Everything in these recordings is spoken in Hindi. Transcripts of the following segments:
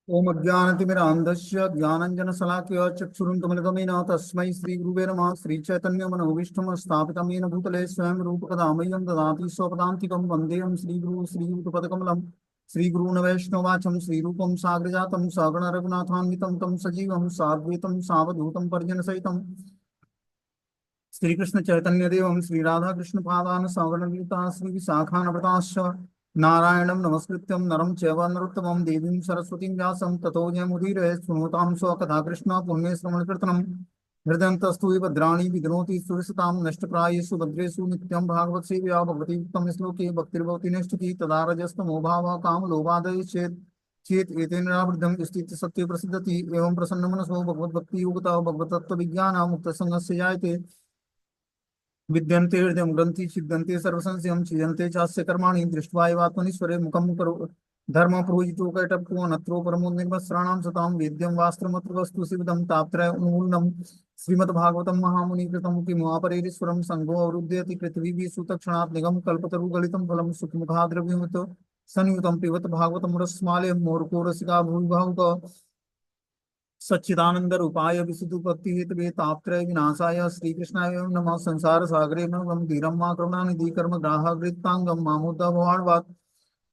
ओम अज्ञानतिमिरान्धस्य ज्ञानञ्जनशलाकया चक्षुरुन्मिलितमेन तस्मै श्रीगुरुवे नमः। श्रीचैतन्यमनोभीष्टं स्थापितं येन भूतले स्वयं रूपकदा मह्यं ददाति स्वपदान्तिकं वन्देऽहं श्रीगुरुं श्रीयुतपदकमलं श्रीगुरून् वैष्णवाचं श्रीरूपं साग्रजातं सगुणरघुनाथान्वितं तं सजीवं साद्वैतं सावधूतं परिजनसहितं श्रीकृष्ण चैतन्य देवं श्री राधा कृष्ण पादान सवर्ण श्री विशाखानवताश्च नारायणं नमस्कृत्यं नरं चैव नरोत्तमं देवीं सरस्वतीं व्यासं ततो जयमुदीरये शृणुतां स्वकथा कृष्ण पुण्ये श्रवणकीर्तनं हृदयन्तस्तु भद्राणि विधनोति सुरसतां नष्टप्रायेषु भद्रेषु नित्यं भागवत सेवया भगवती उत्तम श्लोके भक्तिर्भवति नष्टति तदा रजस्तमो भावः कामलोभादय चेत् चेत एतेन निरावृद्धं स्थित सत्य प्रसिद्धति एवं प्रसन्नमनसो भगवद्भक्ति योगता भगवतत्त्वविज्ञान मुक्तसंगस्य जायते विद्यन्ते हृदय ग्रंथि छिद्यन्ते सर्वसंशयं छिद्यन्ते चास्य कर्माणि दृष्ट्वा एवात्मनीश्वरे मुखं करो धर्म प्रोजितो कैटप्पो अनत्रो परमो निर्मत्सराणां सतां वेद्यं वास्त्रमत्र वस्तु शिवदं तापत्रय उन्मूलनं श्रीमद्भागवतं महामुनिकृतं किमुआपरेरीश्वरं संघो अवरुध्यति पृथ्वी सुतक्षणात् निगम कल्पतरु गलितं फलं सुखमुखाद्रव्यमुत संयुतं पिबत भागवतं रसमालयं मोरको रसिका भूविभावुक सच्चिदानंद रूपाय विशुद्धपत्ति हेतवे तापत्रय विनाशाय श्रीकृष्णाय नमः। संसार सागरे मम धीरम मा करुणानिधि कर्म ग्राहकृतांगम मामुद्दा भवान्वात्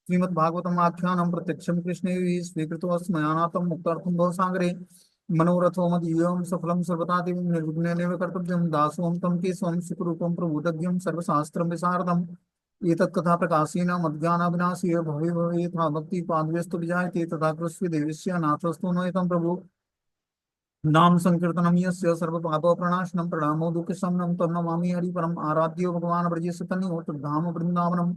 श्रीमद्भागवतम आख्यानम प्रत्यक्षम कृष्णे स्वीकृतोऽस्मयानाथम मुक्तार्थम भवसागरे मनोरथो मदीयं सफलं सर्वदा देवं निर्विघ्नेनैव कर्तव्यं दासोऽहं तं केशवं सुखरूपं प्रभुदज्ञं सर्वशास्त्रं विशारदम् एतत्कथा प्रकाशेन मद्ज्ञानाविनाशीय भवे भवे यथा भक्ति पादवेस्तु विजायते तथा कृष्ण देवस्य नाथस्तु नयतं प्रभु नाम संकीर्तनम यस्य सर्वपापप्रणाशनं प्रणामो दुःखशमनं तं नमामि हरिपरम् आराध्यो भगवान् ब्रजेशतन्यो तद्धाम वृन्दावनम्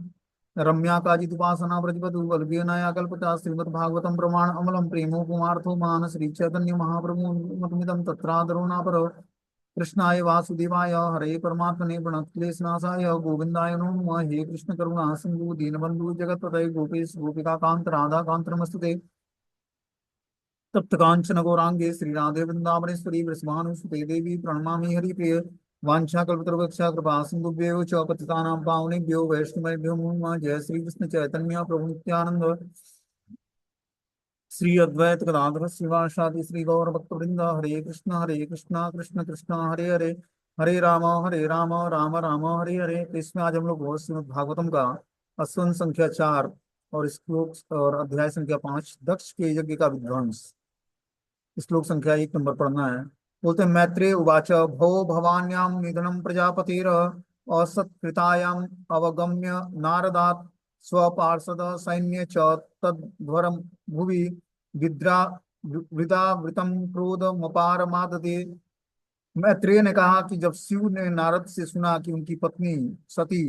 रम्या काजिदुपासना ब्रजवधू वल्गेनया कल्पता श्रीमद्भागवतं प्रमाण अमलं प्रेमो कुमार्थो मान श्री चैतन्य महाप्रभु मतमिदं तत्रादरो नापर कृष्णाय वासुदेवाय हरे परमात्मने प्रणतक्लेशनाशाय गोविन्दाय नमो नमः। हे कृष्ण करुणा सिंधु दीनबंधु जगत्पते गोपेश गोपिका कांत राधा कांत नमस्ते तप्त कांचन गौरांगे श्री राधे वृंदावनेश्वरी वृषभानुसुते देवी प्रणमामि हरिप्रिय वाञ्छाकल्पतरुभ्यश्च कृपा सिन्धुभ्यो च पतितानां पावनेभ्यो वैष्णवेभ्यो नमो नमः। जय श्री कृष्ण चैतन्य प्रभु नित्यानंद श्री अद्वैत गदाधर श्रीवासादि श्री गौर भक्तवृंद हरे कृष्णा कृष्ण कृष्ण हरे हरे हरे राम राम राम हरे हरे। तो इसमें आज हम लोग बहुत श्रीमद् भागवतम का स्कंद संख्या 4 और श्लोक और अध्याय संख्या 5 दक्ष के यज्ञ का विध्वंस श्लोक संख्या 1 नंबर पढ़ना है। बोलते हैं मैत्रेय उवाच भो भवान्यां निधनं प्रजापतिर असत्कृतायाम् अवगम्य नारदात् स्वपार्षद सैन्य च तद्वरं भुवि विद्रा वृदावृतं क्रोधमपारमादते। मैत्रेय ने कहा कि जब शिव ने नारद से सुना कि उनकी पत्नी सती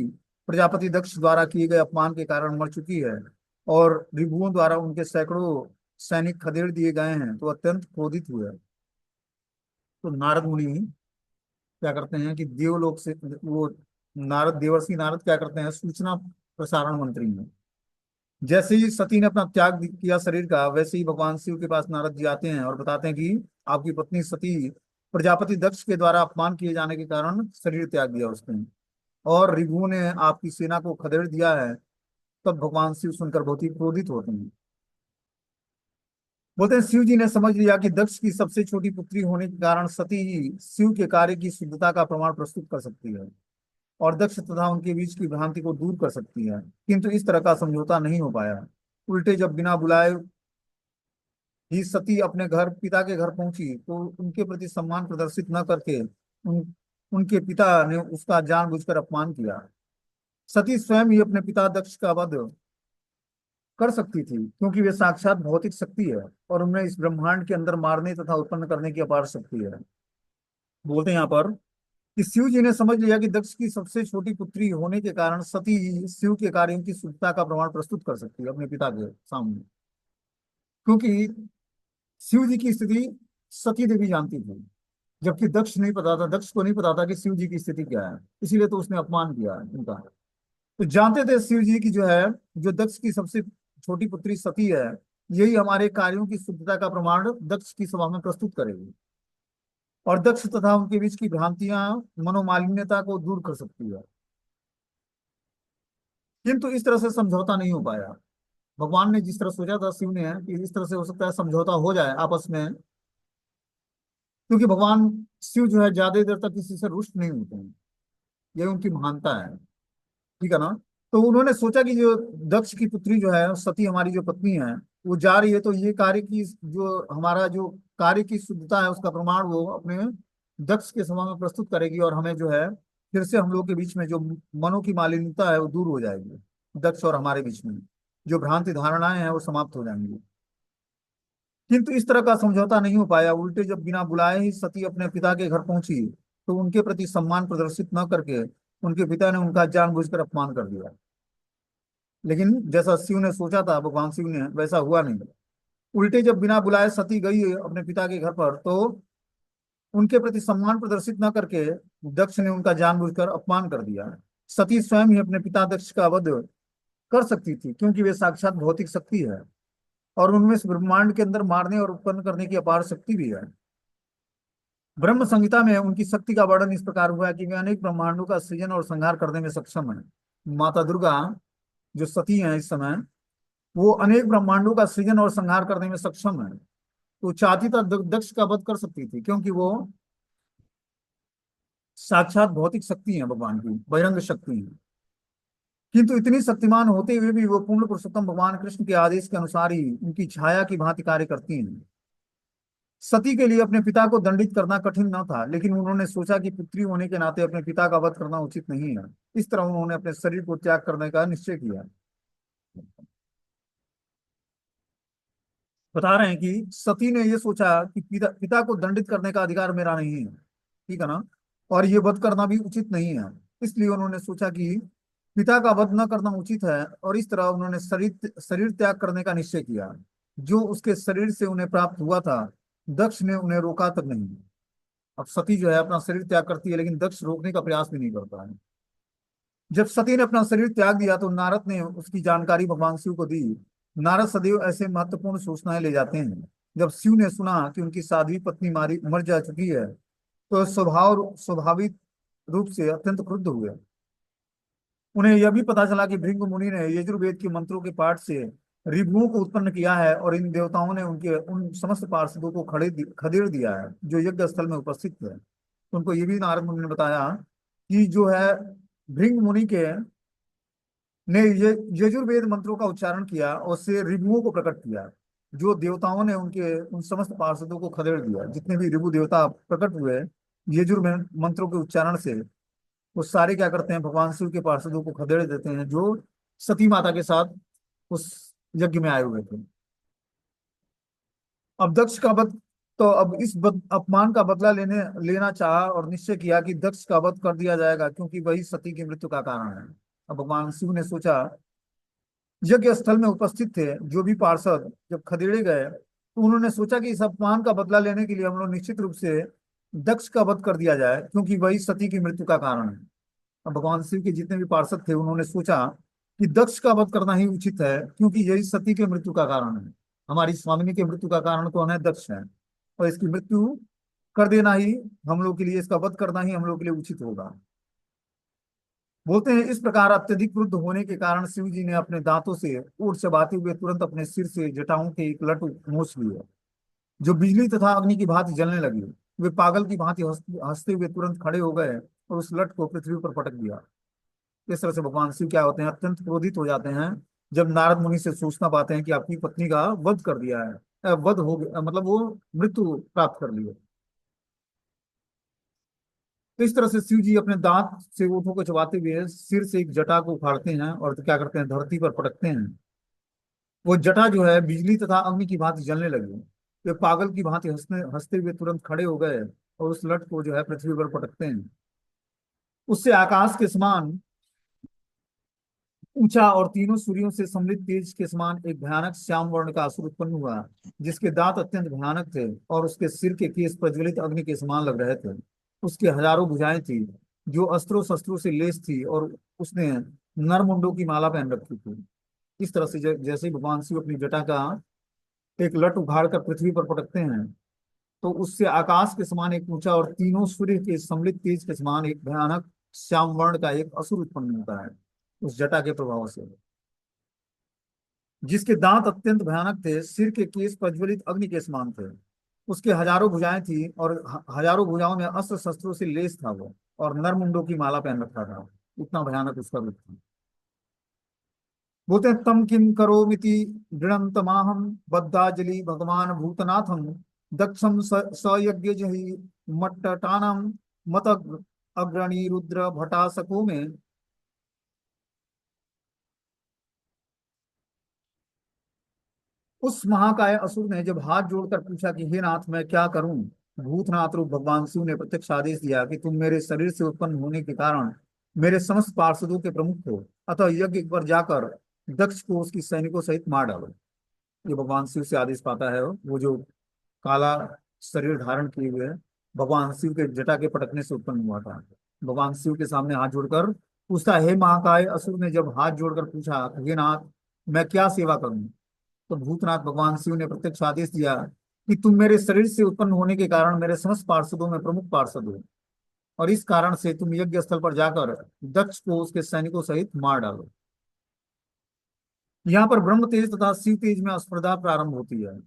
प्रजापति दक्ष द्वारा किए गए अपमान के कारण मर चुकी है और रिभुओं द्वारा उनके सैकड़ों सैनिक खदेड़ दिए गए हैं तो अत्यंत क्रोधित हुए। तो नारद मुनि क्या करते हैं कि देवलोक से वो नारद देवर्षि नारद क्या करते हैं सूचना प्रसारण मंत्री हैं। जैसे ही सती ने अपना त्याग किया शरीर का वैसे ही भगवान शिव के पास नारद जी आते हैं और बताते हैं कि आपकी पत्नी सती प्रजापति दक्ष के द्वारा अपमान किए जाने के कारण शरीर त्याग दिया उसने और रिभु ने आपकी सेना को खदेड़ दिया है। तब भगवान शिव सुनकर बहुत ही क्रोधित होते हैं। बोलते हैं शिव जी ने समझ लिया कि दक्ष की सबसे छोटी पुत्री होने के कारण सती ही शिव के कार्य की शुद्धता का प्रमाण प्रस्तुत कर सकती है और दक्ष तथा उनके बीच की भ्रांति को दूर कर सकती है। किंतु इस तरह का समझौता नहीं हो पाया। उल्टे जब बिना बुलाए ही सती अपने घर पिता के घर पहुंची तो उनके प्रति सम्मान प्रदर्शित न करके उनके पिता ने उसका जानबूझकर अपमान किया। सती स्वयं ही अपने पिता दक्ष का वध कर सकती थी क्योंकि वे साक्षात भौतिक शक्ति है और उन्हें इस ब्रह्मांड के अंदर मारने तथा उत्पन्न करने की अपार शक्ति है। बोलते हैं यहाँ पर कि शिव जी ने समझ लिया कि दक्ष की सबसे छोटी पुत्री होने के कारण सती ही शिव के कार्यों की शुद्धता का प्रमाण प्रस्तुत कर सकती है अपने पिता के सामने। क्योंकि शिव जी की स्थिति सती देवी जानती थी जबकि दक्ष नहीं पता था, दक्ष को नहीं पता था कि शिव जी की स्थिति क्या है, इसीलिए तो उसने अपमान किया उनका। तो जानते थे शिव जी की जो है जो दक्ष की सबसे छोटी पुत्री सती है यही हमारे कार्यों की शुद्धता का प्रमाण दक्ष की सभा में प्रस्तुत करेगी और दक्ष तथा उनके बीच की भ्रांतियां मनोमालिन्यता को दूर कर सकती है। किंतु इस तरह से समझौता नहीं हो पाया। भगवान ने जिस तरह सोचा था शिव ने कि इस तरह से हो सकता है समझौता हो जाए आपस में, क्योंकि भगवान शिव जो है ज्यादा देर तक किसी से रुष्ट नहीं होते हैं, ये उनकी महानता है। ठीक है ना। तो उन्होंने सोचा कि जो दक्ष की पुत्री जो है सती, हमारी जो पत्नी है, वो जा रही है, तो ये कार्य की जो हमारा जो कार्य की शुद्धता है उसका प्रमाण वो अपने दक्ष के सभा में प्रस्तुत करेगी, और हमें जो है फिर से हम लोग के बीच में जो मनों की मालिन्यता है वो दूर हो जाएगी। दक्ष और हमारे बीच में जो भ्रांति धारणाएं हैं वो समाप्त हो जाएंगी। किंतु इस तरह का समझौता नहीं हो पाया। उल्टे जब बिना बुलाए ही सती अपने पिता के घर पहुंची, तो उनके प्रति सम्मान प्रदर्शित न करके उनके पिता ने उनका जानबूझकर अपमान कर दिया। लेकिन जैसा शिव ने सोचा था, भगवान शिव ने, वैसा हुआ नहीं। उल्टे जब बिना बुलाए सती गई अपने पिता के घर पर, तो उनके प्रति सम्मान प्रदर्शित न करके दक्ष ने उनका जानबूझकर अपमान कर दिया। सती स्वयं ही अपने पिता दक्ष का वध कर सकती थी, क्योंकि वे साक्षात भौतिक शक्ति है, और उनमें इस ब्रह्मांड के अंदर मारने और उत्पन्न करने की अपार शक्ति भी है। ब्रह्म संहिता में उनकी शक्ति का वर्णन इस प्रकार हुआ है कि वे अनेक ब्रह्मांडों का सृजन और संहार करने में सक्षम है। माता दुर्गा जो सती हैं इस समय, वो अनेक ब्रह्मांडों का सृजन और संहार करने में सक्षम है। तो चाहती तो दक्ष का वध कर सकती थी, क्योंकि वो साक्षात भौतिक शक्ति है, भगवान की बहिरंग शक्ति है। किंतु इतनी शक्तिमान होते हुए भी वो पूर्ण पुरुषोत्तम भगवान कृष्ण के आदेश के अनुसार ही उनकी छाया की भांति कार्य करती हैं। सती के लिए अपने पिता को दंडित करना कठिन न था, लेकिन उन्होंने सोचा कि पुत्री होने के नाते अपने पिता का वध करना उचित नहीं है। इस तरह उन्होंने अपने शरीर को त्याग करने का निश्चय किया। बता रहे हैं कि सती ने यह सोचा कि पिता को दंडित करने का अधिकार मेरा नहीं है, ठीक है ना, और ये वध करना भी उचित नहीं है। इसलिए उन्होंने सोचा कि पिता का वध न करना उचित है, और इस तरह उन्होंने शरीर शरीर त्याग करने का निश्चय किया। जो उसके शरीर से उन्हें प्राप्त हुआ था, दक्ष ने उन्हें रोका तक नहीं। अब सती जो है अपना शरीर त्याग करती है, लेकिन दक्ष रोकने का प्रयास भी नहीं करता है। जब सती ने अपना शरीर त्याग दिया, तो नारद ने उसकी जानकारी भगवान शिव को दी। नारद सदैव ऐसे महत्वपूर्ण सूचनाएं ले जाते हैं। जब शिव ने सुना कि उनकी साध्वी पत्नी मारी मर जा चुकी है, तो स्वाभाविक रूप से अत्यंत क्रुद्ध हुए। उन्हें यह भी पता चला कि भृंग मुनि ने यजुर्वेद के मंत्रों के पाठ से ऋभुओं को उत्पन्न किया है, और इन देवताओं ने उनके उन समस्त पार्षदों को खदेड़ दिया है जो यज्ञ स्थल में उपस्थित थे। तो उनको ये भी नारद मुनि ने बताया कि जो है भृंग मुनि के ने ये यजुर्वेद मंत्रों का उच्चारण किया और उससे ऋभुओं को प्रकट किया, जो देवताओं ने उनके उन समस्त पार्षदों को खदेड़ दिया। जितने भी ऋभु देवता प्रकट हुए यजुर्वेद मंत्रों के उच्चारण से, वो सारे क्या करते हैं, भगवान शिव के पार्षदों को खदेड़ देते हैं, जो सती माता के साथ उस यज्ञ में आए हुए थे। अब दक्ष का वध, तो अब इस अपमान का बदला लेना चाहा, और निश्चय किया कि दक्ष का वध कर दिया जाएगा, क्योंकि वही सती की मृत्यु का कारण है। अब भगवान शिव ने सोचा, यज्ञ स्थल में उपस्थित थे जो भी पार्षद जब खदेड़े गए, तो उन्होंने सोचा कि इस अपमान का बदला लेने के लिए हम लोग निश्चित रूप से दक्ष का वध कर दिया जाए, क्योंकि वही सती की मृत्यु का कारण है। अब भगवान शिव के जितने भी पार्षद थे, उन्होंने सोचा कि दक्ष का वध करना ही उचित है, क्योंकि यही सती के मृत्यु का कारण है। हमारी स्वामिनी के मृत्यु का कारण कौन है? दक्ष है। और इसकी मृत्यु कर देना ही हम लोग के लिए, इसका वध करना ही हम लोग के लिए उचित होगा। बोलते हैं इस प्रकार अत्यधिक क्रुद्ध होने के कारण शिव जी ने अपने दांतों से ऊँट चबाते हुए तुरंत अपने सिर से जटाओं के एक लट नोच लिए, जो बिजली तथा अग्नि की भांति जलने लगी। वे पागल की भांति हंसते हुए तुरंत खड़े हो गए और उस लट को पृथ्वी पर पटक दिया। इस तरह से भगवान शिव क्या होते हैं, अत्यंत क्रोधित हो जाते हैं जब नारद मुनि से सूचना पाते हैं कि आपकी पत्नी का वध कर दिया है, वध हो गया, मतलब वो मृत्यु प्राप्त कर ली है। तो इस तरह से शिव जी अपने दांत से ऊँटों को चबाते हुए सिर से एक जटा को उखाड़ते हैं, और तो क्या करते हैं, धरती पर पटकते हैं। वो जटा जो है बिजली तथा अग्नि की भांति जलने लगी। वे पागल की भांति हंसने हंसते हुए तुरंत खड़े हो गए और उस लट को जो है पृथ्वी पर पटकते हैं। उससे आकाश के समान ऊंचा और तीनों सूर्यों से सम्मिलित तेज के समान एक भयानक श्याम वर्ण का असुर उत्पन्न हुआ, जिसके दांत अत्यंत भयानक थे और उसके सिर के केस प्रज्वलित अग्नि के समान लग रहे थे। उसके हजारों भुजाएं थी जो अस्त्रों शस्त्रों से लेस थी, और उसने नरमुंडों की माला पहन रखी थी। इस तरह से जैसे ही भगवान शिव अपनी जटा का एक लट उखाड़ कर पृथ्वी पर पटकते हैं, तो उससे आकाश के समान एक ऊंचा और तीनों सूर्य के सम्मिलित तेज के समान एक भयानक श्याम वर्ण का एक असुर उत्पन्न होता है उस जटा के प्रभाव से। जिसके दांत अत्यंत भयानक थे, सिर के केस प्रज्वलित अग्नि के समान थे। उसके हजारों भुजाएं थी और हजारों भुजाओं में अस्त्र शस्त्रों से लेस था वो, और नरमुंडों की माला पहन रखा था। इतना भयानक उसका रूप था। बोलते हैं, तम किम करोमिति दृढ़न्तमाहं बद्धाजलि भगवान भूतनाथम दक्षम स यज्ञ जहि मट्टटानम मत अग्रणी रुद्र भटासको में। उस महाकाय असुर ने जब हाथ जोड़कर पूछा कि हे नाथ, मैं क्या करूं। भूतनाथ रूप भगवान शिव ने प्रत्यक्ष आदेश दिया कि तुम मेरे शरीर से उत्पन्न होने के कारण मेरे समस्त पार्षदों के प्रमुख हो, अतः यज्ञ पर जाकर दक्ष को उसकी सैनिकों सहित मार डालो। ये भगवान शिव से आदेश पाता है वो जो काला शरीर धारण किए हुए भगवान शिव के जटा के पटकने से उत्पन्न हुआ था। भगवान शिव के सामने हाथ जोड़कर पूछता, हे महाकाय असुर ने जब हाथ जोड़कर पूछा, हे नाथ, मैं क्या सेवा करूं। तो भूतनाथ भगवान शिव ने प्रत्यक्ष आदेश दिया कि तुम मेरे शरीर से उत्पन्न होने के कारण मेरे समस्त पार्षदों में प्रमुख पार्षद हो, और इस कारण से तुम यज्ञ स्थल पर जाकर दक्ष को उसके सैनिकों सहित मार डालो। यहाँ पर ब्रह्म तेज तथा शिव तेज में स्पर्धा प्रारंभ होती है।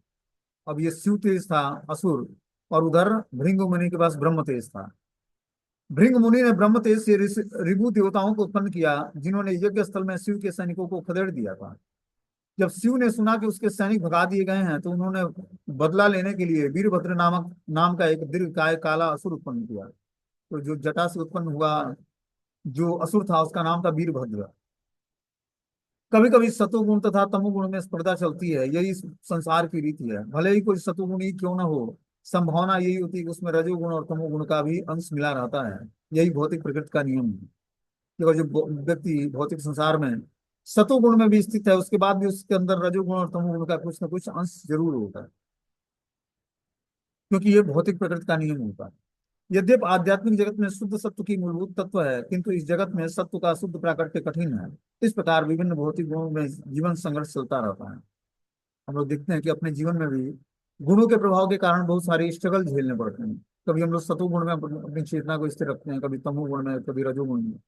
अब ये शिव तेज था असुर, और उधर भृंग मुनि के पास ब्रह्म तेज था। भृंग मुनि ने ब्रह्म तेज से ऋभु देवताओं को उत्पन्न किया, जिन्होंने यज्ञ स्थल में शिव के सैनिकों को खदेड़ दिया था। जब शिव ने सुना कि उसके सैनिक भगा दिए गए हैं, तो उन्होंने बदला लेने के लिए वीरभद्र नामक नाम का एक दीर्घकाय काला असुर उत्पन्न किया। तो जो जटा से उत्पन्न हुआ जो असुर था, उसका नाम था वीरभद्र। कभी कभी सतोगुण तथा तमोगुण में स्पर्धा चलती है, यही संसार की रीति है। भले ही कोई सतोगुण ही क्यों ना हो, संभावना यही होती है कि उसमें रजोगुण और तमोगुण का भी अंश मिला रहता है। यही भौतिक प्रकृति का नियम है कि अगर जो व्यक्ति भौतिक संसार में सतोगुण में भी स्थित है, उसके बाद भी उसके अंदर रजोगुण और तमोगुण का कुछ ना कुछ अंश जरूर होता है, क्योंकि ये भौतिक प्रकृति का नियम होता है। यद्यपि आध्यात्मिक जगत में शुद्ध सत्व की मूलभूत तत्व है, किंतु इस जगत में सत्व का शुद्ध प्राकट्य कठिन है। इस प्रकार विभिन्न भौतिक गुणों में जीवन संघर्ष चलता रहता है। हम लोग देखते हैं कि अपने जीवन में भी गुणों के प्रभाव के कारण बहुत सारे स्ट्रगल झेलने पड़ते हैं। कभी हम लोग सतोगुण में अपनी चेतना को स्थिर रखते हैं, कभी तमोगुण में, कभी रजोगुण में,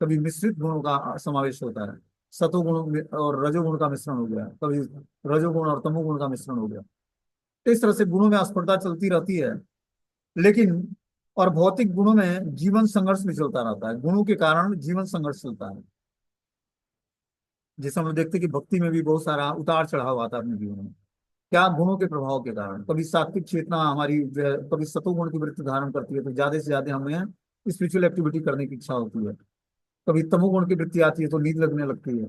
कभी मिश्रित गुणों का समावेश होता है। और रजोगुण का मिश्रण हो गया, कभी रजोगुण और तमोगुण का मिश्रण हो गया। तो इस तरह से गुणों में स्पर्धा चलती रहती है। लेकिन और भौतिक गुणों में जीवन संघर्ष भी चलता रहता है, गुणों के कारण जीवन संघर्ष चलता है। जैसे हम लोग देखते हैं कि भक्ति में भी बहुत सारा उतार चढ़ाव आता है अपने जीवन में। क्या, गुणों के प्रभाव के कारण। कभी सात्विक चेतना हमारी जो है कभी सतोगुण की वृत्ति धारण करती है, तो ज्यादा से ज्यादा हमें स्पिरिचुअल एक्टिविटी करने की इच्छा होती है। कभी तमोगुण की वृत्ति आती है तो नींद लगने लगती है।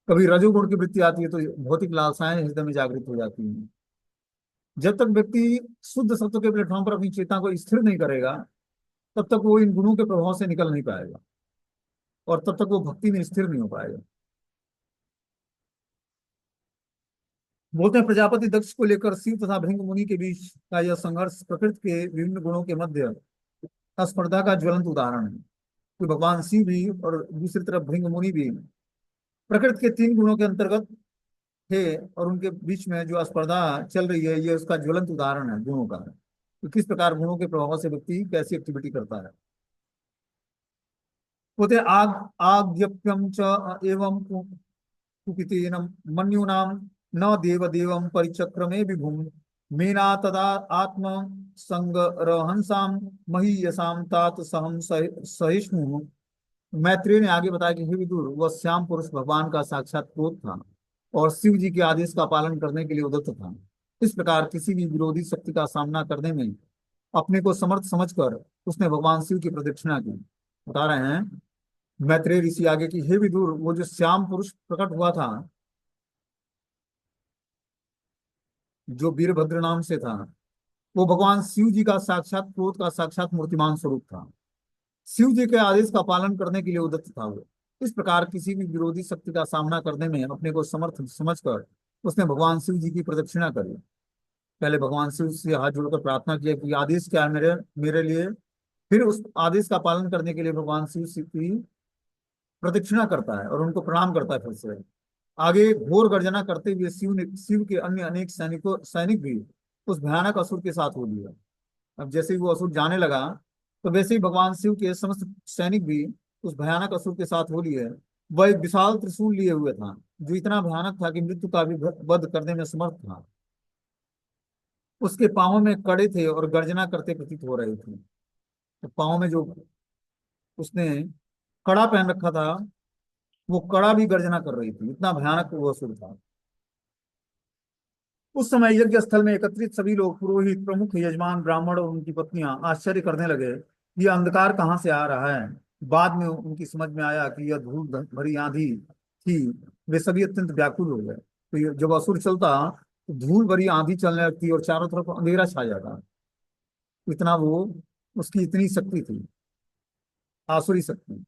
कभी रजोगुण की वृत्ति आती है तो भौतिक लालसाएं हृदय में जागृत हो जाती हैं। जब तक व्यक्ति शुद्ध सत्व के प्लेटफॉर्म पर अपनी चेतना को स्थिर नहीं करेगा, तब तक वो इन गुणों के प्रभाव से निकल नहीं पाएगा, और तब तक वो भक्ति में स्थिर नहीं हो पाएगा। बोलते हैं, प्रजापति दक्ष को लेकर शिव तथा भृंग मुनि के बीच का यह संघर्ष प्रकृति के विभिन्न गुणों के मध्य स्पर्धा का ज्वलंत उदाहरण है। कि भगवान शिव भी और दूसरी तरफ भृंग मुनि भी प्रकृति के तीन गुणों के अंतर्गत थे, और उनके बीच में जो स्पर्धा चल रही है, ये उसका ज्वलंत उदाहरण है गुणों का। तो किस प्रकार गुणों के प्रभाव से व्यक्ति कैसी एक्टिविटी करता है। बोलते हैं, आग आग्यप्यम च एवं कुपितेन मन्यूनाम न देव देवम परिचक्रमे विभुम मीना तदा आत्म संगरहंसाम महीयसाम तात सहम सहिष्णु। मैत्रेय ने आगे बताया कि हे विदुर, वह श्याम पुरुष भगवान का साक्षात क्रोध था, और शिव जी के आदेश का पालन करने के लिए उद्यत था। इस प्रकार किसी भी विरोधी शक्ति का सामना करने में अपने को समर्थ समझकर उसने भगवान शिव की प्रदक्षिणा की। बता रहे हैं मैत्रेय ऋषि आगे की, हे विदुर, वो जो श्याम पुरुष प्रकट हुआ था, जो वीरभद्र नाम से था, वो भगवान शिव जी का साक्षात क्रोध का साक्षात मूर्तिमान स्वरूप था। शिव जी के आदेश का पालन करने के लिए उद्यत था वो। इस प्रकार किसी भी विरोधी शक्ति का सामना करने में अपने को समर्थ समझकर उसने भगवान शिव जी की प्रदक्षिणा करी। पहले भगवान शिव से हाथ जोड़कर प्रार्थना किया कि आदेश क्या है मेरे मेरे लिए। फिर उस आदेश का पालन करने के लिए भगवान शिव की प्रदक्षिणा करता है और उनको प्रणाम करता है। फिर से आगे घोर गर्जना करते हुए शिव के अन्य अनेक सैनिक भी उस भयानक असुर के साथ हो लिया। अब जैसे ही वो असुर जाने लगा, तो वैसे ही भगवान शिव के समस्त सैनिक भी उस भयानक असुर के साथ हो लिए, वह एक विशाल त्रिशूल लिए हुए था, जो इतना भयानक था कि मृत्यु का भी वध करने में समर्थ था। उसके पांवों में कड़े थे और गर्जना करते प्रतीत हो रहे थे। तो पांवों में जो उसने कड़ा पहन रखा था, वो कड़ा भी गर्जना कर रही थी, इतना भयानक वो असुर था। उस समय यज्ञ स्थल में एकत्रित सभी लोग, पुरोहित, प्रमुख, यजमान, ब्राह्मण और उनकी पत्नियां आश्चर्य करने लगे, ये अंधकार कहाँ से आ रहा है। बाद में उनकी समझ में आया कि यह धूल भरी आंधी थी। वे सभी अत्यंत व्याकुल हो गए। तो जब असुर चलता तो धूल भरी आंधी चलने लगती और चारों तरफ अंधेरा छा जाता। इतना वो, उसकी इतनी शक्ति थी, आसुरी शक्ति।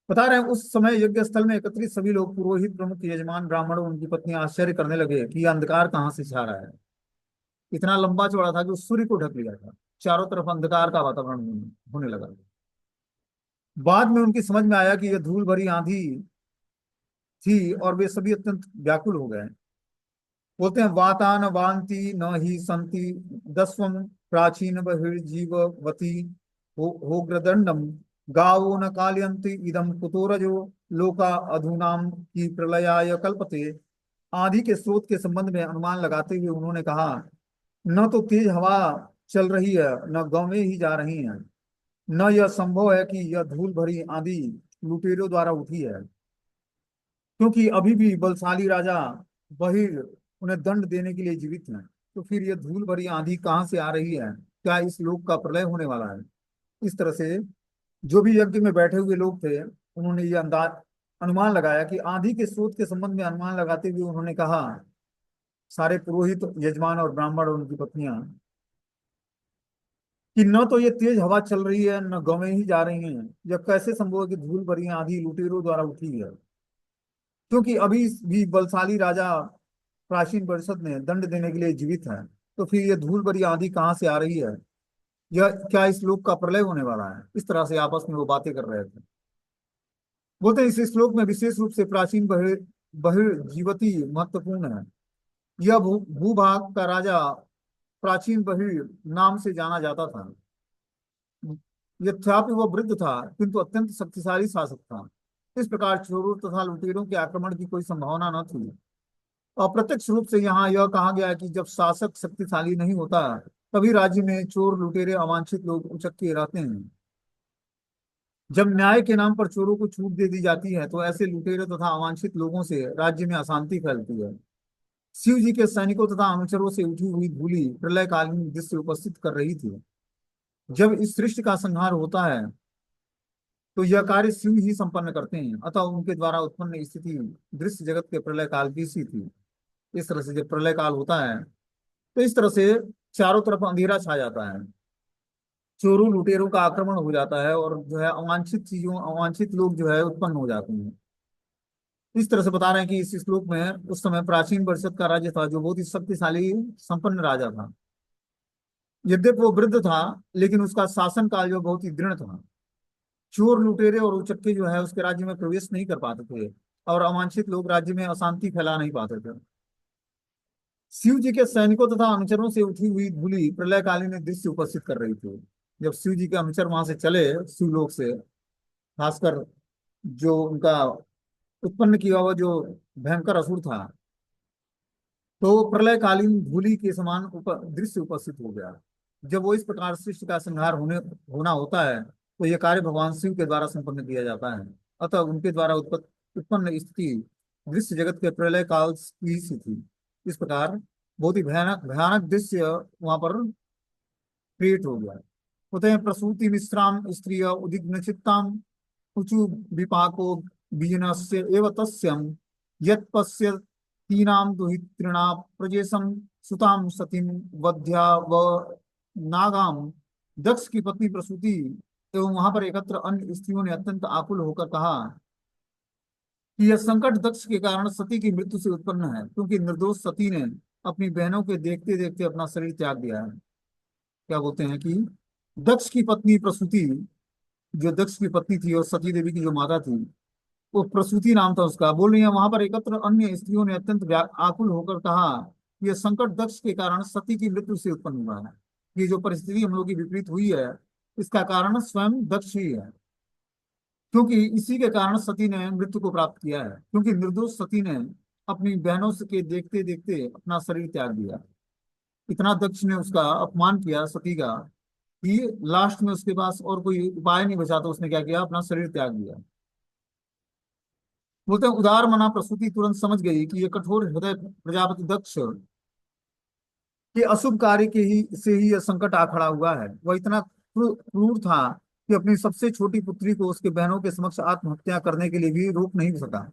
बता रहे हैं, उस समय यज्ञ स्थल में एकत्रित सभी लोग, पुरोहित, प्रमुख, यजमान, ब्राह्मण और उनकी पत्नियां आश्चर्य करने लगे कि यह अंधकार कहाँ से छा रहा है। इतना लंबा चौड़ा था कि उस सूर्य को ढक लिया था। चारों तरफ अंधकार का वातावरण होने लगा। बाद में उनकी समझ में आया कि यह धूल भरी आंधी थी और वे सभी अत्यंत व्याकुल हो गए। बोलते हैं, वातान वांति न ही संति दस्वम प्राचीन बहिर्जीववती हो ग्रदंडम गावो न कालयंति इदम कुतोरजो लोका अधूनाम की प्रलयाय कल्पते। आंधी के स्रोत के संबंध में अनुमान लगाते हुए उन्होंने कहा, न तो तेज हवा चल रही है, न गौवें ही जा रही हैं, न यह संभव है कि यह धूल भरी आंधी लुटेरों द्वारा उठी है, क्योंकि अभी भी बलशाली राजा बहिर उन्हें दंड देने के लिए जीवित हैं। तो फिर यह धूल भरी आंधी कहाँ से आ रही है? क्या इस लोक का प्रलय होने वाला है? इस तरह से जो भी यज्ञ में बैठे हुए लोग थे, उन्होंने ये अंदाज अनुमान लगाया कि आंधी के स्रोत के संबंध में अनुमान लगाते हुए उन्होंने कहा, सारे पुरोहित, यजमान और ब्राह्मण और उनकी पत्नियां, कि न तो ये तेज हवा चल रही है, न गवें ही जा रही हैं। यह कैसे संभव है कि धूल भरी आंधी लुटेरों द्वारा उठी है, क्योंकि अभी भी बलशाली राजा प्राचीन परिषद में दंड देने के लिए जीवित है। तो फिर ये धूल भरी आंधी कहाँ से आ रही है? यह क्या इस श्लोक का प्रलय होने वाला है? इस तरह से आपस में वो बातें कर रहे थे। बोलते हैं, इस श्लोक में विशेष रूप से प्राचीन बहिर्जीवती महत्वपूर्ण है। यह भूभाग का राजा प्राचीन बहिर नाम से जाना जाता था। यद्यपि वह वृद्ध था, किंतु अत्यंत शक्तिशाली शासक था। इस प्रकार चोरों तथा लुटेरों के आक्रमण की कोई संभावना न थी। अप्रत्यक्ष रूप से यहाँ यह कहा गया है कि जब शासक शक्तिशाली नहीं होता, तभी राज्य में चोर, लुटेरे, अवांछित लोग उचक्के रहते हैं। जब न्याय के नाम पर चोरों को छूट दे दी जाती है, तो ऐसे लुटेरे तथा अवांछित लोगों से राज्य में अशांति फैलती है। शिव जी के सैनिकों तथा अनुचरों से उठी हुई धूलि प्रलयकालीन दृश्य उपस्थित कर रही थी। जब इस सृष्टि का संहार होता है, तो यह कार्य शिव ही संपन्न करते हैं। अतः उनके द्वारा उत्पन्न स्थिति दृश्य जगत के प्रलय काल की सी थी। इस तरह से जब प्रलय काल होता है, तो इस तरह से चारों तरफ अंधेरा छा जाता है, चोरों लुटेरों का आक्रमण हो जाता है, और जो है अवांछित चीजों, अवांछित लोग जो है उत्पन्न हो जाते हैं। इस तरह से बता रहे हैं कि इस श्लोक में उस समय प्राचीन परिषद का राज्य था, जो बहुत ही शक्तिशाली संपन्न राजा था। यद्यपि वो वृद्ध था, लेकिन उसका शासन काल जो बहुत ही दृढ़ था। चोर, लुटेरे और उचक्के जो है उसके राज्य में प्रवेश नहीं कर पाते थे, और अवांछित लोग राज्य में अशांति फैला नहीं पाते थे। शिव जी के सैनिकों तथा अनुचरों से उठी हुई धूलि प्रलयकालीन दृश्य उपस्थित कर रही थी। जब शिव जी के अनुचर वहां से चले, शिवलोक से, खासकर जो उनका उत्पन्न किया हुआ जो भयंकर असुर था, तो प्रलयकालीन धूलि के समान दृश्य उपस्थित हो गया। जब वो इस प्रकार सृष्टि का संहार होना होता है, तो यह कार्य भगवान शिव के द्वारा संपन्न किया जाता है। अतः उनके द्वारा उत्पन्न स्थिति दृश्य जगत के प्रलय काल की सी थी। इस प्रकार बहुत ही भयानक भयानक दृश्य वहां पर क्रिएट हो गया। होते हैं, प्रसूति मिश्राम स्त्रिय उदिग्न चित्ताम ऊचु विपाको बीजनस्य एव तस्यम यत् पश्यतीनां दुहितॄणा प्रजेशम सुताम सतीम वध्या व नागाम। दक्ष की पत्नी प्रसूति एवं वहां पर एकत्र अन्य स्त्रियों ने अत्यंत आकुल होकर कहा कि यह संकट दक्ष के कारण सती की मृत्यु से उत्पन्न है, क्योंकि निर्दोष सती ने अपनी बहनों के देखते देखते अपना शरीर त्याग दिया है। क्या बोलते हैं कि दक्ष की पत्नी प्रसूति, जो दक्ष की पत्नी थी और सती देवी की जो माता थी, वो प्रसूति नाम था उसका, बोल रही है, वहां पर एकत्र अन्य स्त्रियों ने अत्यंत आकुल होकर कहा, यह संकट दक्ष के कारण सती की मृत्यु से उत्पन्न हुआ है। ये जो परिस्थिति हम लोग की विपरीत हुई है, इसका कारण स्वयं दक्ष ही है। क्योंकि इसी के कारण सती ने मृत्यु को प्राप्त किया है, क्योंकि निर्दोष सती ने अपनी बहनों से के देखते देखते अपना शरीर त्याग दिया। इतना दक्ष ने उसका अपमान किया सती का कि लास्ट में उसके पास और कोई उपाय नहीं बचा, तो उसने क्या किया, अपना शरीर त्याग दिया। बोलते हैं उदार मना प्रसूति तुरंत समझ गई कि ये कठोर हृदय प्रजापति दक्ष कि अशुभ कार्य के ही से ही यह संकट आ खड़ा हुआ है। वह इतना क्रूर था कि अपनी सबसे छोटी पुत्री को उसके बहनों के समक्ष आत्महत्या करने के लिए भी रोक नहीं सका।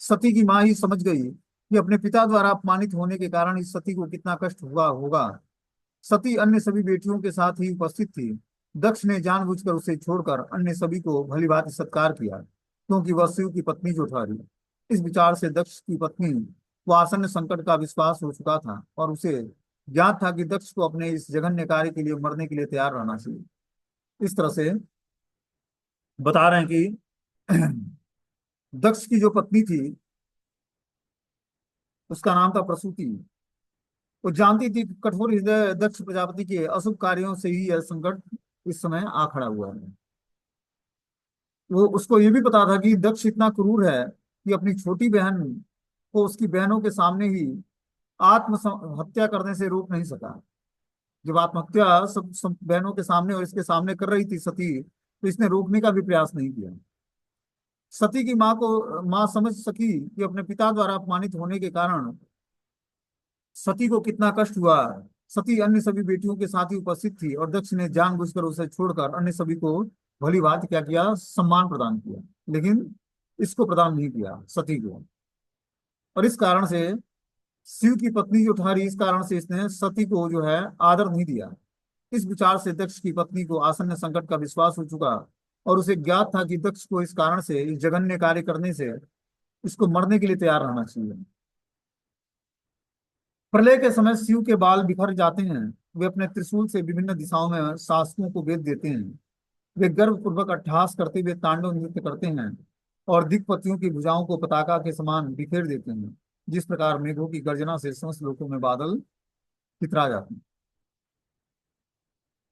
सती की माँ ही समझ गई कि अपने पिता द्वारा अपमानित होने के कारण इस सती को कितना कष्ट हुआ होगा। सती अन्य सभी बेटियों के साथ ही उपस्थित थी। दक्ष ने जानबूझकर उसे छोड़कर अन्य सभी को भलीभांति सत्कार किया, क्योंकि वह शिव की पत्नी जो ठहरी। इस विचार से दक्ष की पत्नी को आसन्न संकट का विश्वास हो चुका था और उसे ज्ञात था कि दक्ष को अपने इस जघन्य कार्य के लिए मरने के लिए तैयार रहना चाहिए। इस तरह से बता रहे हैं कि दक्ष की जो पत्नी थी उसका नाम था प्रसूति। वो जानती थी कि कठोर हृदय दक्ष प्रजापति के अशुभ कार्यों से ही यह संकट इस समय आ खड़ा हुआ है। वो उसको ये भी पता था कि दक्ष इतना क्रूर है कि अपनी छोटी बहन को उसकी बहनों के सामने ही हत्या करने से रोक नहीं सका। जब आत्महत्या सब बहनों के सामने और इसके सामने कर रही थी सती, तो इसने रोकने का भी प्रयास नहीं किया। सती की माँ समझ सकी कि अपने पिता द्वारा अपमानित होने के कारण सती को कितना कष्ट हुआ। सती अन्य सभी बेटियों के साथ ही उपस्थित थी और दक्ष ने जानबूझकर उसे छोड़कर अन्य सभी को भली बात क्या किया, सम्मान प्रदान किया, लेकिन इसको प्रदान नहीं किया सती को। और इस कारण से शिव की पत्नी जो ठहरी, इस कारण से इसने सती को जो है आदर नहीं दिया। इस विचार से दक्ष की पत्नी को आसन्न संकट का विश्वास हो चुका और उसे ज्ञात था कि दक्ष को इस कारण से, इस जघन्य कार्य करने से इसको मरने के लिए तैयार रहना चाहिए। प्रलय के समय शिव के बाल बिखर जाते हैं। वे अपने त्रिशूल से विभिन्न दिशाओं में शासकों को भेद देते हैं। वे गर्वपूर्वक अट्टहास करते हुए तांडव नृत्य करते हैं और दिक्पतियों की भुजाओं को पताका के समान बिखेर देते हैं। जिस प्रकार मेघों की गर्जना से समस्त लोकों में बादल चित्रा जाते हैं।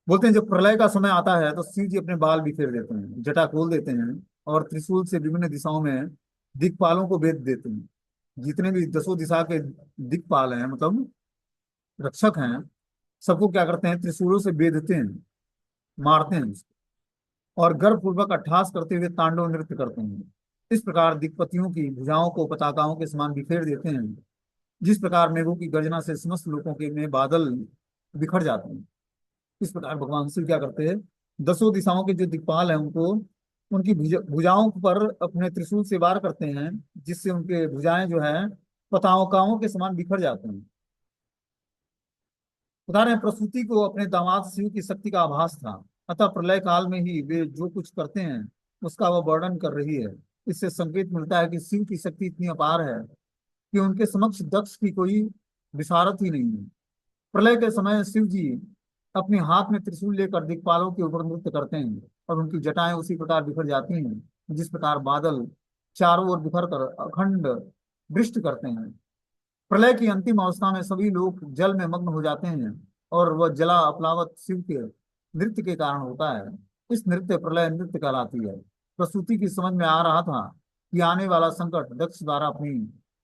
बोलते हैं जब प्रलय का समय आता है तो शिव जी अपने बाल बिखेर देते हैं, जटा खोल देते हैं और त्रिशूल से विभिन्न दिशाओं में दिक्पालों को भेद देते हैं। जितने भी दसों दिशा के दिक्पाल हैं, मतलब रक्षक हैं, सबको क्या करते हैं, त्रिशूलों से बेधते हैं, मारते हैं उसको और गर्वपूर्वक अट्टहास करते हुए तांडव नृत्य करते हैं। इस प्रकार दिक्पतियों की भुजाओं को पताकाओं के समान बिखेर देते हैं। जिस प्रकार मेघों की गर्जना से समस्त लोगों के में बादल बिखर जाते हैं, इस प्रकार भगवान शिव क्या करते हैं, दसों दिशाओं के जो दिक्पाल हैं उनको उनकी भुजाओं पर अपने त्रिशूल से वार करते हैं, जिससे उनके भुजाएं जो है पताकाओं के समान बिखर जाते हैं। उदाहरण प्रसूति को अपने दामाद शिव की शक्ति का आभास था, अतः प्रलय काल में ही वे जो कुछ करते हैं उसका वह वर्णन कर रही है। इससे संकेत मिलता है कि शिव की शक्ति इतनी अपार है कि उनके समक्ष दक्ष की कोई विशारद ही नहीं है। प्रलय के समय शिव जी अपने हाथ में त्रिशूल लेकर दिक्पालों के ऊपर नृत्य करते हैं और उनकी जटाएं उसी प्रकार बिखर जाती हैं जिस प्रकार बादल चारों ओर बिखर कर अखंड वृष्टि करते हैं। प्रलय की अंतिम अवस्था में सभी लोग जल में मग्न हो जाते हैं और वह जला अपलावत शिव के नृत्य के कारण होता है। इस नृत्य प्रलय नृत्य कहलाती है। प्रसूति की समझ में आ रहा था कि आने वाला संकट दक्ष द्वारा अपनी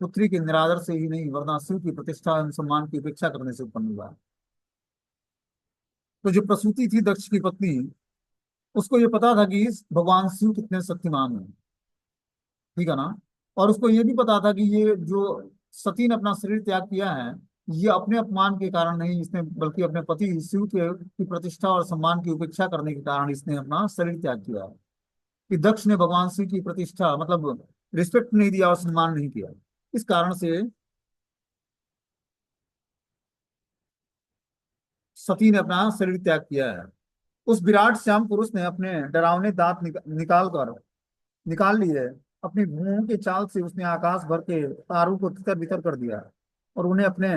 पुत्री के निरादर से ही नहीं, वरना शिव की प्रतिष्ठा एवं सम्मान की उपेक्षा करने से उत्पन्न हुआ। तो जो प्रसूति थी दक्ष की पत्नी, उसको ये पता था कि भगवान शिव कितने शक्तिमान हैं, ठीक है ना। और उसको ये भी पता था कि ये जो सती ने अपना शरीर त्याग किया है, ये अपने अपमान के कारण नहीं इसने, बल्कि अपने पति शिव के की प्रतिष्ठा और सम्मान की उपेक्षा करने के कारण इसने अपना शरीर त्याग किया है। कि दक्ष ने भगवान शिव की प्रतिष्ठा मतलब रिस्पेक्ट नहीं दिया और सम्मान नहीं किया, इस कारण से सती ने अपना शरीर त्याग किया है। उस विराट श्याम पुरुष ने अपने डरावने दांत निकाल लिए। अपनी भुजाओं के चाल से उसने आकाश भर के तारों को तितर बितर कर दिया और उन्हें अपने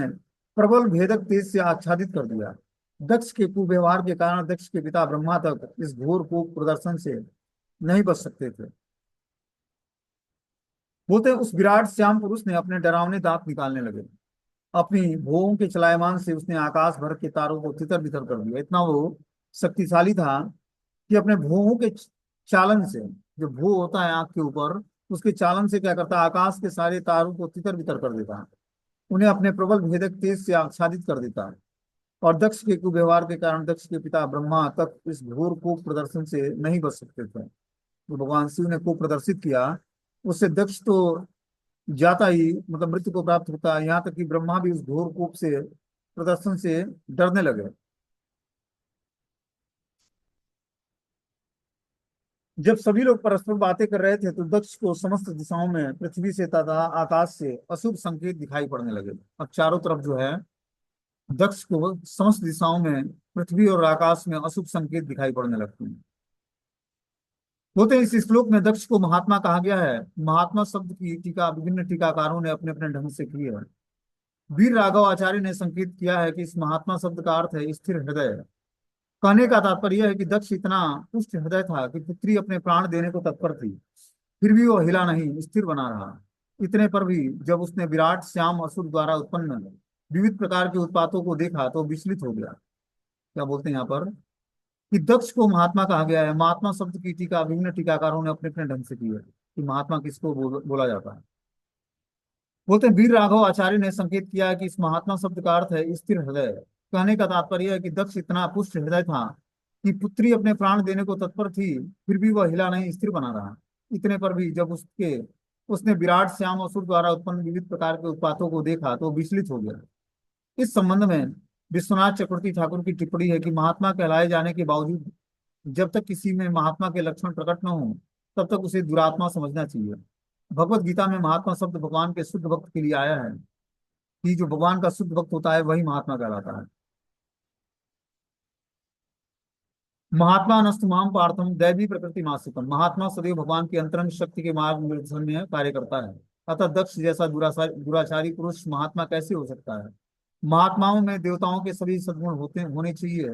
प्रबल भेदक तेज से आच्छादित कर दिया। दक्ष के कुव्यवहार के कारण दक्ष के पिता ब्रह्मा तक इस घोर कोप प्रदर्शन से नहीं बच सकते थे। बोलते हैं उस विराट श्याम पुरुष ने अपने डरावने दांत निकालने लगे। अपनी भुजाओं के चलायमान से उसने आकाश भर के तारों को तितर बितर कर दिया। इतना वो शक्तिशाली था कि अपने भुजाओं के चालन से जो भू होता है आंख के ऊपर, उसके चालन से क्या करता है, आकाश के सारे तारों को तितर बितर कर देता है, उन्हें अपने प्रबल भेदक तेज से आच्छादित कर देता है। और दक्ष के कुव्यवहार के कारण दक्ष के पिता ब्रह्मा तक इस घोर कूप प्रदर्शन से नहीं बच सकते थे। जो भगवान शिव ने कूप प्रदर्शित किया, उससे दक्ष तो जाता ही, मतलब मृत्यु को प्राप्त होता है, यहाँ तक कि ब्रह्मा भी उस घोर कूप से प्रदर्शन से डरने लगे। जब सभी लोग परस्पर बातें कर रहे थे तो दक्ष को समस्त दिशाओं में पृथ्वी से तथा आकाश से अशुभ संकेत दिखाई पड़ने लगे। अब चारों तरफ जो है, दक्ष को समस्त दिशाओं में पृथ्वी और आकाश में अशुभ संकेत दिखाई पड़ने लगते हैं। बोलते हैं इस श्लोक में दक्ष को महात्मा कहा गया है। महात्मा शब्द की टीका विभिन्न टीकाकारों ने अपने अपने ढंग से की है। वीर राघव आचार्य ने संकेत किया है कि इस महात्मा शब्द का अर्थ है स्थिर हृदय। कहने का तात्पर्य यह है कि दक्ष इतना पुष्ट हृदय था कि पुत्री अपने प्राण देने को तत्पर थी, फिर भी वो हिला नहीं, स्थिर बना रहा। इतने पर भी जब उसने विराट श्याम असुर द्वारा उत्पन्न विविध प्रकार के उत्पातों को देखा तो विचलित हो गया। क्या बोलते हैं यहाँ पर कि दक्ष को महात्मा कहा गया है। महात्मा शब्द की टीका विभिन्न टीकाकारों ने अपने अपने ढंग से की है कि महात्मा किसको बोला जाता है। बोलते हैं वीर राघव आचार्य ने संकेत किया है कि इस महात्मा शब्द का अर्थ है स्थिर हृदय। कहने का तात्पर्य है कि दक्ष इतना पुष्ट हृदय था कि पुत्री अपने प्राण देने को तत्पर थी, फिर भी वह हिला नहीं, स्थिर बना रहा। इतने पर भी जब उसने विराट श्याम असुर द्वारा उत्पन्न विविध प्रकार के उत्पातों को देखा तो विचलित हो गया। इस संबंध में विश्वनाथ चक्रवर्ती ठाकुर की टिप्पणी है कि महात्मा कहलाए जाने के बावजूद जब तक किसी में महात्मा के लक्षण प्रकट न हो तब तक उसे दुरात्मा समझना चाहिए। भगवत गीता में महात्मा शब्द भगवान के शुद्ध भक्त के लिए आया है कि जो भगवान का शुद्ध भक्त होता है वही महात्मा कहलाता है। महात्मा नस्तुमाम पार्थम दैवी प्रकृति मासिकम। महात्मा सदैव भगवान की अंतरंग शक्ति के मार्गदर्शन में कार्य करता है। अतः दक्ष जैसा दुराचारी पुरुष महात्मा कैसे हो सकता है। महात्माओं में देवताओं के सभी सद्गुण होने चाहिए।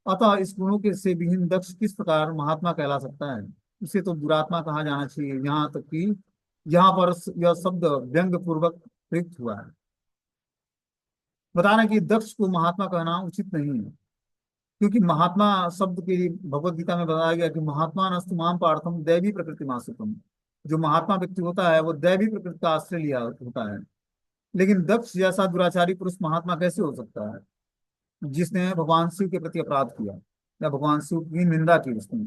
अतः इस गुणों के से विहीन दक्ष किस प्रकार महात्मा कहला सकता है। इसे तो दुरात्मा कहा जाना चाहिए। यहाँ तक कि यहाँ पर यह शब्द व्यंग पूर्वक प्रयुक्त हुआ है। बता रहे हैं कि दक्ष को महात्मा कहना उचित नहीं है, क्योंकि महात्मा शब्द के लिए भगवत गीता में बताया गया कि महात्मा नस्तु माम पार्थम दैवी प्रकृति मासिकम। जो महात्मा व्यक्ति होता है वो दैवी प्रकृति का आश्रय लिया होता है। लेकिन दक्ष जैसा दुराचारी पुरुष महात्मा कैसे हो सकता है, जिसने भगवान शिव के प्रति अपराध किया या भगवान शिव की निंदा की उसने।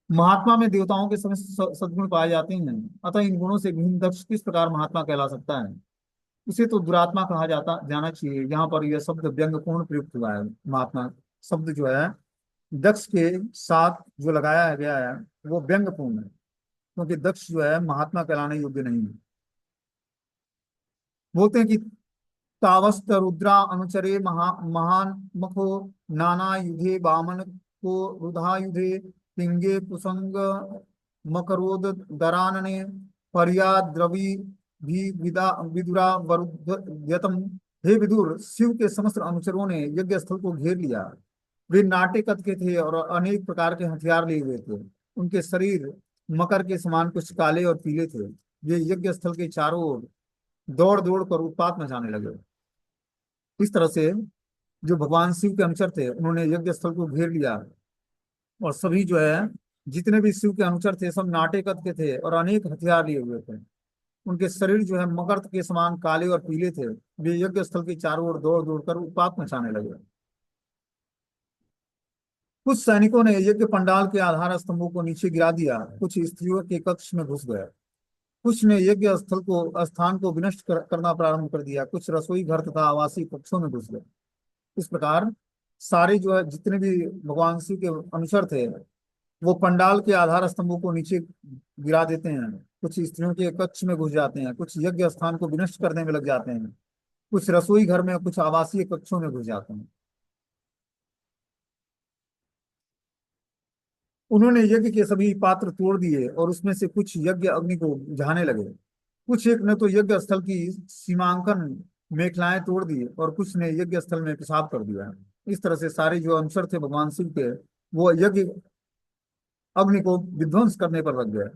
महात्मा में देवताओं के समस्त सद्गुण पाए जाते हैं। अतः इन गुणों से विहीन दक्ष किस प्रकार महात्मा कहला सकता है। इसे तो दुरात्मा कहा जाना चाहिए। यहाँ पर यह शब्द व्यंग्यपूर्ण प्रयुक्त हुआ है। महात्मा शब्द जो है दक्ष के साथ जो लगाया गया है वो व्यंग्यपूर्ण है, क्योंकि दक्ष जो है महात्मा कहलाने योग्य नहीं है। बोलते हैं कि तावस्त रुद्रा अनुचरे महान मखो नाना युधे वामन को रुधा युधे पिंगे पुसंग मकरोद दरानने पर्या द्रवी भी विदुरा वरुध्यतम। हे विदुर, शिव के समस्त अनुचरों ने यज्ञ स्थल को घेर लिया। वे नाटे कद के थे और अनेक प्रकार के हथियार लिए हुए थे। उनके शरीर मकर के समान कुछ काले और पीले थे। वे यज्ञ स्थल के चारों ओर दौड़ दौड़ कर उत्पात मचाने लगे। इस तरह से जो भगवान शिव के अनुचर थे उन्होंने यज्ञ स्थल को घेर लिया, और सभी जो है जितने भी शिव के अनुचर थे सब नाटे कद के थे और अनेक हथियार लिए हुए थे। उनके शरीर जो है मकर के समान काले और पीले थे। वे यज्ञ स्थल के चारों ओर दौड़ दौड़ कर उत्पात मचाने लगे। कुछ सैनिकों ने यज्ञ पंडाल के आधार स्तंभों को नीचे गिरा दिया। कुछ स्त्रियों के कक्ष में घुस गए। कुछ ने यज्ञ स्थल को स्थान को विनष्ट करना प्रारंभ कर दिया। कुछ रसोई घर तथा आवासीय कक्षों में घुस गए। इस प्रकार सारे जो है जितने भी भगवान शिव के अनुचर थे वो पंडाल के आधार स्तंभों को नीचे गिरा देते हैं। कुछ स्त्रियों के कक्ष में घुस जाते हैं। कुछ यज्ञ स्थान को विनष्ट करने में लग जाते हैं। कुछ रसोई घर में, कुछ आवासीय कक्षों में घुस जाते हैं। उन्होंने यज्ञ के सभी पात्र तोड़ दिए और उसमें से कुछ यज्ञ अग्नि को बुझाने लगे। कुछ एक ने तो यज्ञ स्थल की सीमांकन मेखलाएं तोड़ दी और कुछ ने यज्ञ स्थल में पेशाब कर दिया। इस तरह से सारे जो अनुचर थे भगवान शिव के वो यज्ञ अग्नि को विध्वंस करने पर लग गए।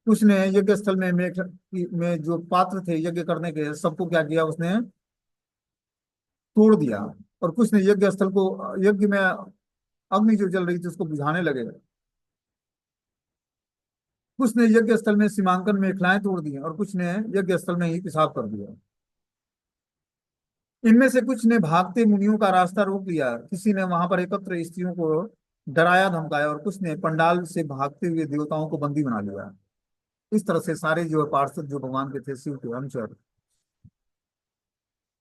कुछ ने यज्ञ स्थल में में जो पात्र थे यज्ञ करने के सबको क्या किया, उसने तोड़ दिया। और कुछ ने यज्ञ स्थल को, यज्ञ में अग्नि जो जल रही थी उसको बुझाने लगे। कुछ ने यज्ञ स्थल में सीमांकन में खलाएं तोड़ दी और कुछ ने यज्ञ स्थल में ही पेशाब कर दिया। इनमें से कुछ ने भागते मुनियों का रास्ता रोक लिया, किसी ने वहां पर एकत्र स्त्रियों को डराया धमकाया और कुछ ने पंडाल से भागते हुए देवताओं को बंदी बना लिया। इस तरह से सारे जो पार्षद जो भगवान के थे, शिव के अनुचर,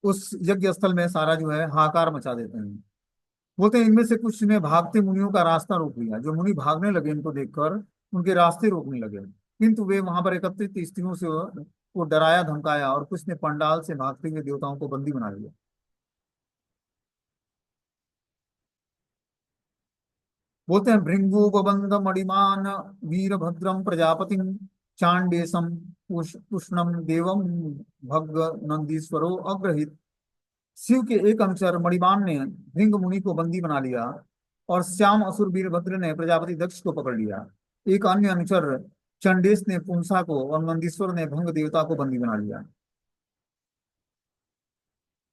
उस यज्ञ स्थल में सारा जो है हाहाकार मचा देते हैं। बोलते हैं इनमें से कुछ ने भागते मुनियों का रास्ता रोक लिया, जो मुनि भागने लगे इनको देखकर उनके रास्ते रोकने लगे, किंतु वे वहां पर एकत्रित स्त्रियों से को डराया धमकाया और कुछ ने पंडाल से भागते हुए देवताओं को बंदी बना लिया। बोलते हैं भृंगु बबंध मणिमान वीरभद्रम प्रजापतिम चांडेशम पुष्णम देवम भग नंदीश्वरो अग्रहित। शिव के एक अनुचर मणिमान ने भृंग मुनि को बंदी बना लिया और श्याम असुर वीरभद्र ने प्रजापति दक्ष को पकड़ लिया। एक अन्य अनुचर चंडेश ने पुंसा को और नंदीश्वर ने भंग देवता को बंदी बना लिया।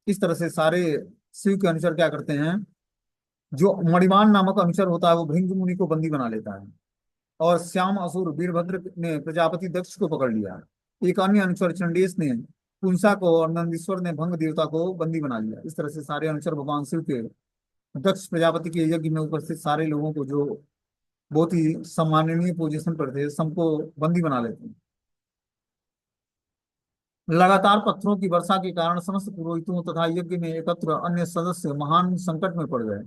इस तरह से सारे शिव के अनुचर क्या करते हैं, जो मणिमान नामक अनुचर होता है वो भृंग मुनि को बंदी बना लेता है और श्याम असुर वीरभद्र ने प्रजापति दक्ष को पकड़ लिया। एक अन्य अनुचर चंडेश ने पुंसा को और नंदीश्वर ने भंग देवता को बंदी बना लिया। इस तरह से सारे अनुचर भगवान शिव के दक्ष प्रजापति के यज्ञ में उपस्थित सारे लोगों को, जो बहुत ही सम्माननीय पोजीशन पर थे, सबको बंदी बना लेते हैं। लगातार पत्थरों की वर्षा के कारण समस्त पुरोहितों तथा यज्ञ में एकत्र अन्य सदस्य महान संकट में पड़ गए।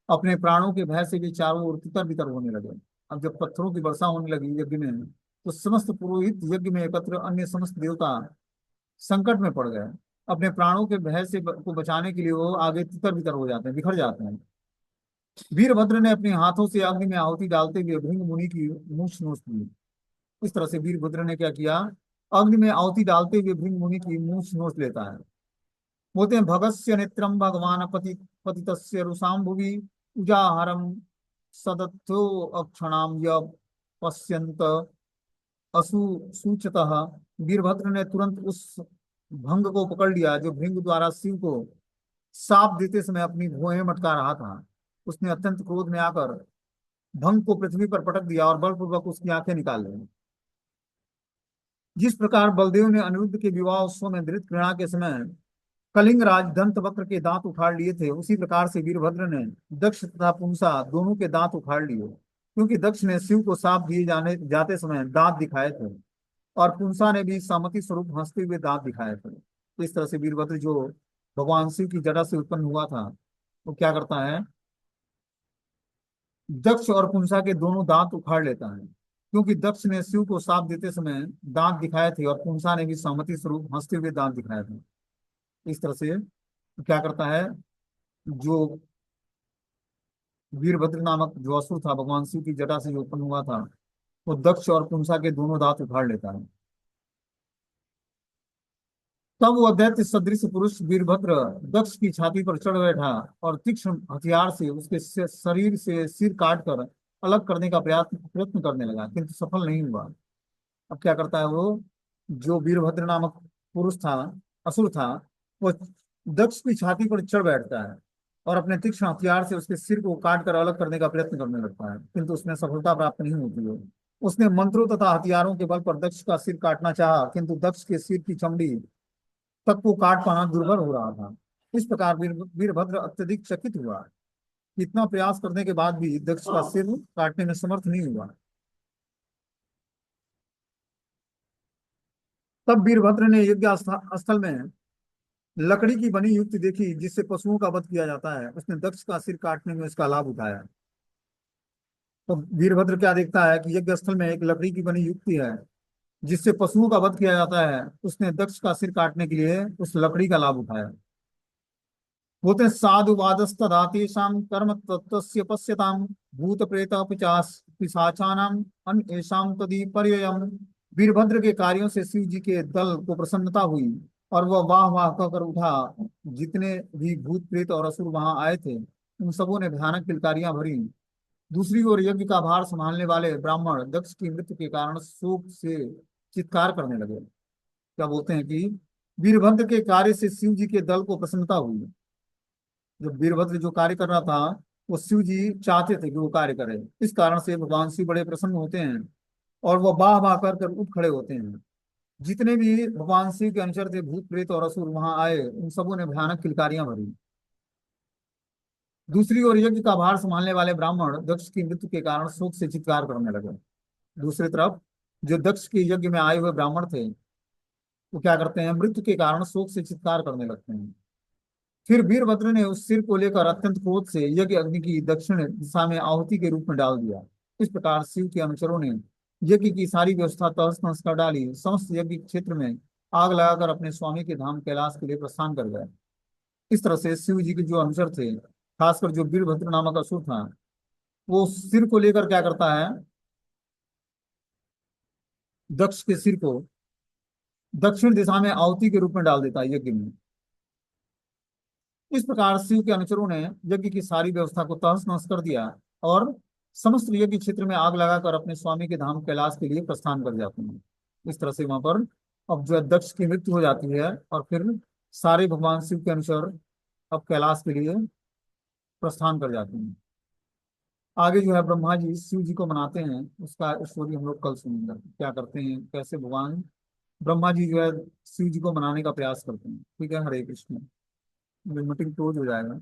अपने प्राणों के भय से भी चारों ओर तितर बितर होने लगे। अब जब पत्थरों की वर्षा होने लगी यज्ञ में, तो समस्त पुरोहित यज्ञ में एकत्र अन्य समस्त देवता संकट में पड़ गए। अपने प्राणों के भय से को बचाने के लिए वो आगे तितर बितर हो जाते हैं, बिखर जाते हैं। वीरभद्र ने अपने हाथों से अग्नि में आहुति डालते हुए भृंग मुनि की मूछ नोच ली। इस तरह से वीरभद्र ने क्या किया, अग्नि में आहुति डालते हुए भृंग मुनि की मूछ नोच लेता है। बोलते हैं भगस्य नेत्रम भगवान पतितस्य रुषाम भुवि उजाहरम सदत्तो अक्षणाम य पश्यंत असु सूचतः। वीरभद्र ने तुरंत उस भंग को पकड़ लिया जो भृंग द्वारा शिव को साप देते समय अपनी भुएं मटका रहा था। उसने अत्यंत क्रोध में आकर भंग को पृथ्वी पर पटक दिया और बलपूर्वक उसकी आंखें निकाल ली। जिस प्रकार बलदेव ने अनिरुद्ध के विवाह उत्सव में धृत कृणा के समय कलिंग राज दंत वक्र के दांत उखाड़ लिए थे, उसी प्रकार से वीरभद्र ने दक्ष तथा पुंसा दोनों के दांत उखाड़ लिए, क्योंकि दक्ष ने शिव को साप दिए जाने जाते समय दांत दिखाए थे और पुंसा ने भी सामति स्वरूप हंसते हुए दांत दिखाए थे। तो इस तरह से वीरभद्र जो भगवान शिव की जटा से उत्पन्न हुआ था, वो क्या करता है, दक्ष और पुंसा के दोनों दांत उखाड़ लेता है, क्योंकि दक्ष ने शिव को साप देते समय दांत दिखाए थे और पुंसा ने भी सहमति स्वरूप हंसते हुए दांत दिखाए थे। इस तरह से क्या करता है, जो वीरभद्र नामक जो असुर था भगवान शिव की जटा से जो उत्पन्न हुआ था, वो दक्ष और पुंसा के दोनों दांत उखाड़ लेता है। तब वो दैत्य सदृश पुरुष वीरभद्र दक्ष की छाती पर चढ़ बैठा और तीक्ष्ण हथियार से उसके शरीर से सिर काट कर अलग करने का प्रयत्न प्रयत्न करने लगा, किंतु सफल नहीं हुआ। अब क्या करता है वो, जो वीरभद्र नामक पुरुष था, असुर था, वो दक्ष की छाती पर चढ़ बैठता है और अपने तीक्ष्ण हथियार से उसके सिर को काट कर अलग करने का प्रयत्न करने लगता है, किंतु उसमें सफलता प्राप्त नहीं होती है। उसने मंत्रों तथा हथियारों के बल पर दक्ष का सिर काटना चाहा, किंतु दक्ष के सिर की चमड़ी तक को काट पाना दुर्भर हो रहा था। इस प्रकार वीरभद्र अत्यधिक चकित हुआ। इतना प्रयास करने के बाद भी दक्ष का सिर काटने में समर्थ नहीं हुआ। तब वीरभद्र ने यज्ञ स्थल में लकड़ी की बनी युक्ति देखी जिससे पशुओं का वध किया जाता है। उसने दक्ष का सिर काटने में इसका लाभ उठाया। तो वीरभद्र क्या देखता है कि यज्ञ स्थल में एक लकड़ी की बनी युक्ति है जिससे पशुओं का वध किया जाता है। उसने दक्ष का सिर काटने के लिए उस लकड़ी का लाभ उठाया। बोलते हैं साधुवादस्तदातेषां कर्म तत्त्वस्य पश्यताम भूत प्रेत पिशाचानाम अन एषां तदीपर्ययम्। वीरभद्र के कार्यों से शिव जी के दल को प्रसन्नता हुई और वह वाह वाह कहकर उठा। जितने भी भूत प्रेत और असुर वहां आए थे उन सबों ने भयानक किलकारियां भरी। दूसरी ओर यज्ञ का भार संभालने वाले ब्राह्मण दक्ष की मृत्यु के कारण शोक से चित्कार करने लगे। क्या बोलते हैं कि वीरभद्र के कार्य से शिव जी के दल को प्रसन्नता हुई। जब वीरभद्र जो कार्य कर रहा था वो शिव जी चाहते थे कि वो कार्य करे, इस कारण से भगवान शिव बड़े प्रसन्न होते हैं और वो बाह बाह कर उठ खड़े होते हैं। जितने भी भगवान शिव के अनुचर थे, भूत प्रेत और असुर वहां आए, उन सबों ने भयानक किलकारियां भरी। दूसरी ओर यज्ञ का भार संभालने वाले ब्राह्मण दक्ष की मृत्यु के कारण शोक से चित्कार करने लगे। दूसरी तरफ जो दक्ष के यज्ञ में आए हुए ब्राह्मण थे, वो क्या करते हैं, मृत्यु के कारण शोक से चित्कार करने लगते हैं। फिर वीरभद्र ने उस सिर को लेकर अत्यंत क्रोध से यज्ञ अग्नि की दक्षिण दिशा में आहुति के रूप में डाल दिया। इस प्रकार शिव के अनुचरों ने यज्ञ की सारी व्यवस्था तहस नहस कर डाली। समस्त यज्ञ क्षेत्र में आग लगाकर अपने स्वामी के धाम कैलाश के लिए प्रस्थान कर गए। इस तरह से शिव जी के जो अनुचर थे, खासकर जो वीरभद्र नामक असुर था, वो सिर को लेकर क्या करता है, दक्ष के सिर को दक्षिण दिशा में आहुति के रूप में डाल देता है यज्ञ में। इस प्रकार शिव के अनुचरों ने यज्ञ की सारी व्यवस्था को तहस नहस कर दिया और समस्त यज्ञ क्षेत्र में आग लगाकर अपने स्वामी के धाम कैलाश के लिए प्रस्थान कर जाते हैं। इस तरह से वहां पर अब जो है दक्ष की मृत्यु हो जाती है और फिर सारे भगवान शिव के अनुचर अब कैलाश के लिए प्रस्थान कर जाते हैं। आगे जो है ब्रह्मा जी शिव जी को मनाते हैं, उसका स्टोरी हम लोग कल सुनेंगे, क्या करते हैं, कैसे भगवान ब्रह्मा जी जो है शिव जी को मनाने का प्रयास करते हैं। ठीक है, हरे कृष्ण। मीटिंग क्लोज हो जाएगा।